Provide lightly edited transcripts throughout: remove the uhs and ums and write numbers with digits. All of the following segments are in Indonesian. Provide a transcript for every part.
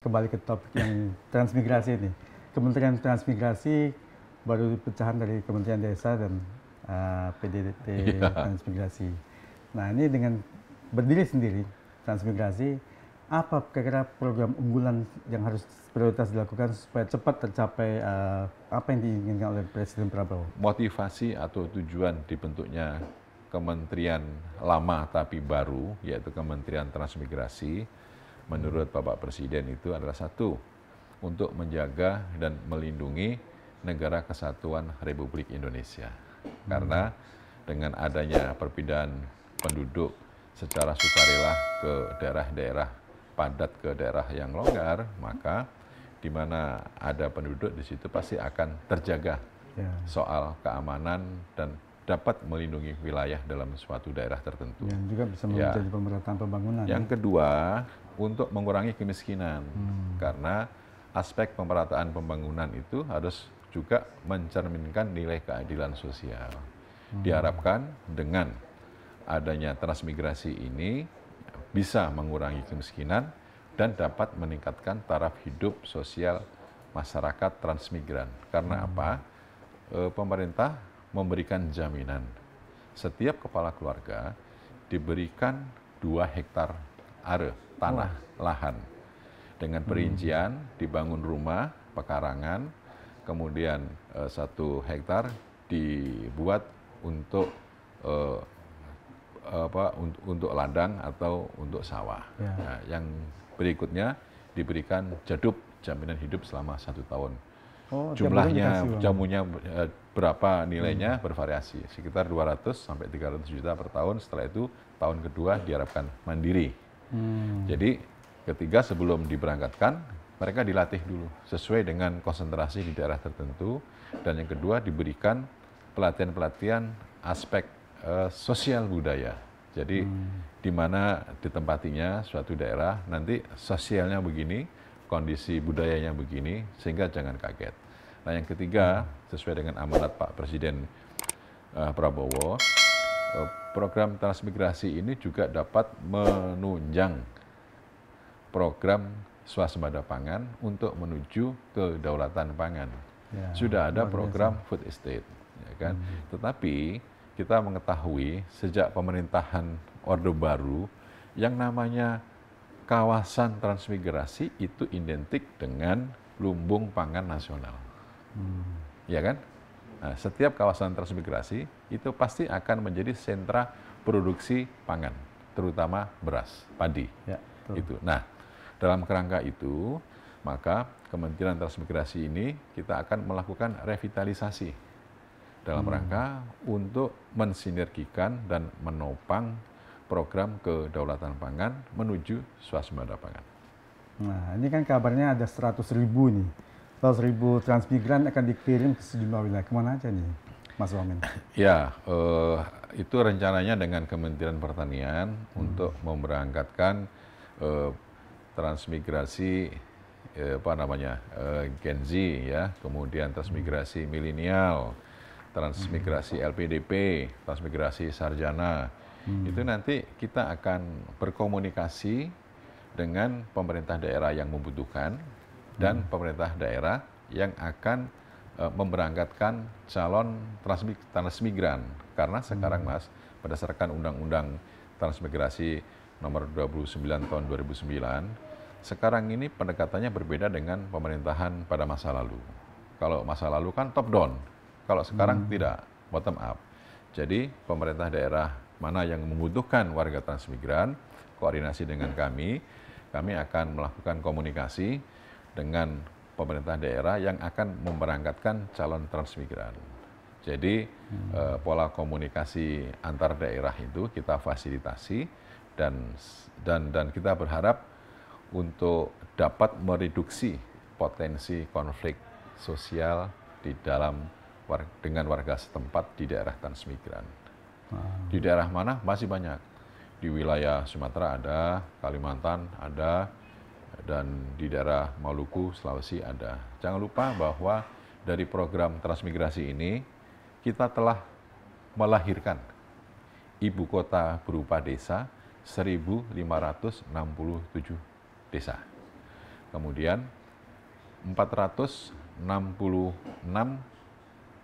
kembali ke topik yang transmigrasi ini. Kementerian Transmigrasi baru pecahan dari Kementerian Desa dan PDT Iya. Transmigrasi. Nah, ini dengan berdiri sendiri transmigrasi, apa kira-kira program unggulan yang harus prioritas dilakukan supaya cepat tercapai apa yang diinginkan oleh Presiden Prabowo? Motivasi atau tujuan dibentuknya kementerian lama tapi baru, yaitu Kementerian Transmigrasi, menurut Bapak Presiden itu adalah satu, untuk menjaga dan melindungi negara kesatuan Republik Indonesia. Karena dengan adanya perpindahan penduduk secara sukarela ke daerah-daerah padat ke daerah yang longgar, maka di mana ada penduduk di situ pasti akan terjaga soal keamanan dan dapat melindungi wilayah dalam suatu daerah tertentu. Yang juga bisa menjadi pemerataan pembangunan. Yang kedua, untuk mengurangi kemiskinan. Karena aspek pemerataan pembangunan itu harus juga mencerminkan nilai keadilan sosial. Diharapkan dengan adanya transmigrasi ini bisa mengurangi kemiskinan dan dapat meningkatkan taraf hidup sosial masyarakat transmigran. Karena apa? Pemerintah memberikan jaminan setiap kepala keluarga diberikan 2 hektar tanah lahan dengan perincian dibangun rumah pekarangan, kemudian 1 hektar dibuat untuk untuk ladang atau untuk sawah. Nah, yang berikutnya diberikan jadub jaminan hidup selama 1 tahun. Jumlahnya, jamunya berapa nilainya bervariasi, sekitar 200 sampai 300 juta per tahun. Setelah itu tahun kedua diharapkan mandiri. Jadi ketiga sebelum diberangkatkan mereka dilatih dulu sesuai dengan konsentrasi di daerah tertentu, dan yang kedua diberikan pelatihan-pelatihan aspek sosial budaya. Jadi di mana ditempatinya suatu daerah, nanti sosialnya begini, kondisi budayanya begini, sehingga jangan kaget. Nah, yang ketiga, sesuai dengan amanat Pak Presiden Prabowo, program transmigrasi ini juga dapat menunjang program swasembada pangan untuk menuju kedaulatan pangan. Sudah ada program food estate, ya kan? Tetapi kita mengetahui sejak pemerintahan Orde Baru, yang namanya kawasan transmigrasi itu identik dengan lumbung pangan nasional. Ya kan? Nah, setiap kawasan transmigrasi itu pasti akan menjadi sentra produksi pangan, terutama beras, padi. Itu. Nah, dalam kerangka itu, maka Kementerian Transmigrasi ini kita akan melakukan revitalisasi dalam rangka untuk mensinergikan dan menopang program kedaulatan pangan menuju swasembada pangan. Nah, ini kan kabarnya ada 100.000 nih. 100.000 transmigran akan dikirim ke sejumlah wilayah. Kemana aja nih, Mas Wamen? Ya, itu rencananya dengan Kementerian Pertanian untuk memberangkatkan transmigrasi Gen Z, ya, kemudian transmigrasi milenial, transmigrasi LPDP, transmigrasi sarjana. Itu nanti kita akan berkomunikasi dengan pemerintah daerah yang membutuhkan dan pemerintah daerah yang akan memberangkatkan calon transmigran. Karena sekarang, Mas, berdasarkan Undang-Undang Transmigrasi nomor 29 tahun 2009, sekarang ini pendekatannya berbeda dengan pemerintahan pada masa lalu. Kalau masa lalu kan top down, kalau sekarang tidak, bottom up. Jadi pemerintah daerah mana yang membutuhkan warga transmigran, koordinasi dengan kami akan melakukan komunikasi dengan pemerintah daerah yang akan memberangkatkan calon transmigran. Jadi pola komunikasi antar daerah itu kita fasilitasi dan kita berharap untuk dapat mereduksi potensi konflik sosial dengan warga setempat di daerah transmigran. Di daerah mana? Masih banyak. Di wilayah Sumatera ada, Kalimantan ada, dan di daerah Maluku, Sulawesi ada. Jangan lupa bahwa dari program transmigrasi ini kita telah melahirkan ibu kota berupa desa 1.567 desa. kemudian 466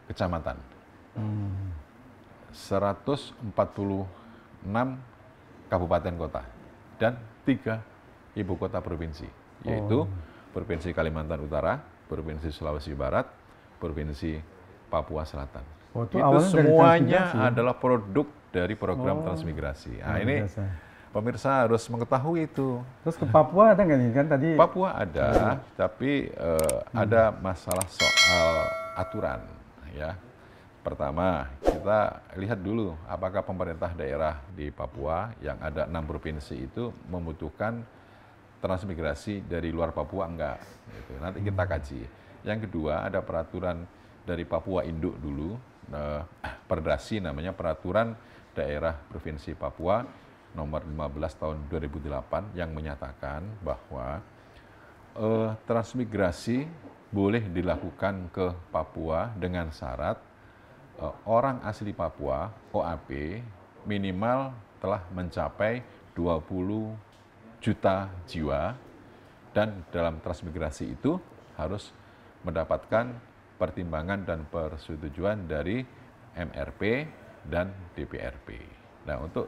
kecamatan, 146 kabupaten kota, dan 3 ibu kota provinsi, yaitu Provinsi Kalimantan Utara, Provinsi Sulawesi Barat, Provinsi Papua Selatan. Itu semuanya adalah produk dari program transmigrasi. Nah, ini pemirsa harus mengetahui itu. Terus ke Papua ada nggak nih kan tadi? Papua ada, tapi ada masalah soal aturan, ya. Pertama, kita lihat dulu apakah pemerintah daerah di Papua yang ada 6 provinsi itu membutuhkan transmigrasi dari luar Papua enggak. Gitu. Nanti kita kaji. Yang kedua, ada peraturan dari Papua Induk dulu, Perdasi namanya, Peraturan Daerah Provinsi Papua nomor 15 tahun 2008 yang menyatakan bahwa transmigrasi boleh dilakukan ke Papua dengan syarat orang asli Papua, OAP, minimal telah mencapai 20 juta jiwa, dan dalam transmigrasi itu harus mendapatkan pertimbangan dan persetujuan dari MRP dan DPRP. Nah, untuk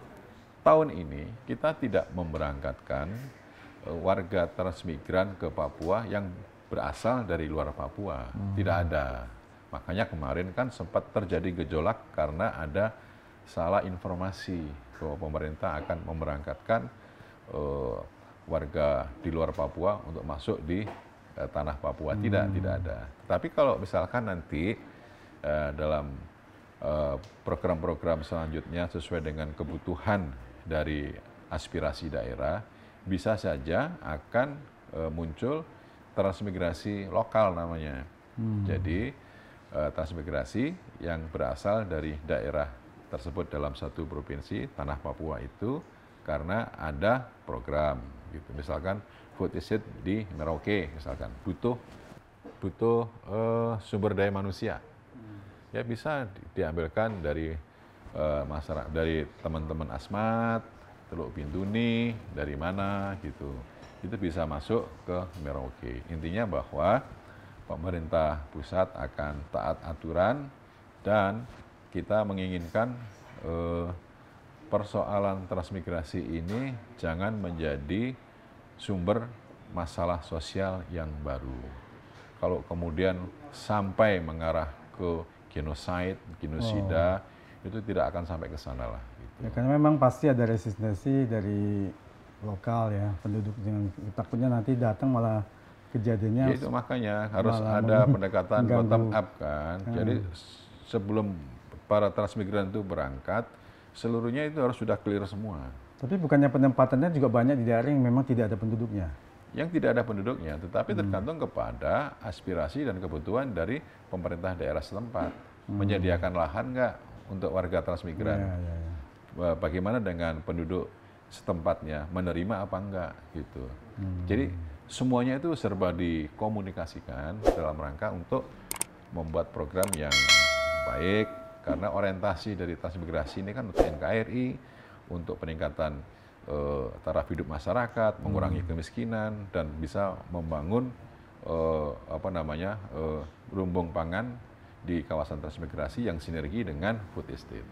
tahun ini kita tidak memberangkatkan warga transmigran ke Papua yang berasal dari luar Papua. Tidak ada. Makanya kemarin kan sempat terjadi gejolak karena ada salah informasi bahwa pemerintah akan memberangkatkan warga di luar Papua untuk masuk di tanah Papua. Tidak ada. Tapi kalau misalkan nanti dalam program-program selanjutnya sesuai dengan kebutuhan dari aspirasi daerah, bisa saja akan muncul transmigrasi lokal namanya. Jadi transmigrasi yang berasal dari daerah tersebut dalam satu provinsi, tanah Papua itu, karena ada program gitu. Misalkan food estate di Merauke, misalkan butuh sumber daya manusia, ya bisa diambilkan dari masyarakat, dari teman-teman Asmat, Teluk Bintuni, dari mana gitu, itu bisa masuk ke Merauke. Intinya bahwa pemerintah pusat akan taat aturan, dan kita menginginkan persoalan transmigrasi ini jangan menjadi sumber masalah sosial yang baru. Kalau kemudian sampai mengarah ke genosida, itu tidak akan sampai ke sana lah. Gitu. Ya, karena memang pasti ada resistensi dari lokal ya, penduduk, yang takutnya nanti datang malah kejadiannya. Ya, itu makanya harus ada pendekatan bottom up kan. Jadi sebelum para transmigran itu berangkat, seluruhnya itu harus sudah clear semua. Tapi bukannya penempatannya juga banyak di daerah yang memang tidak ada penduduknya? Yang tidak ada penduduknya, tetapi tergantung kepada aspirasi dan kebutuhan dari pemerintah daerah setempat. Menyediakan lahan nggak untuk warga transmigran? Bagaimana dengan penduduk setempatnya, menerima apa enggak gitu. Jadi semuanya itu serba dikomunikasikan dalam rangka untuk membuat program yang baik, karena orientasi dari transmigrasi ini kan untuk NKRI, untuk peningkatan taraf hidup masyarakat, mengurangi kemiskinan, dan bisa membangun lumbung pangan di kawasan transmigrasi yang sinergi dengan food estate.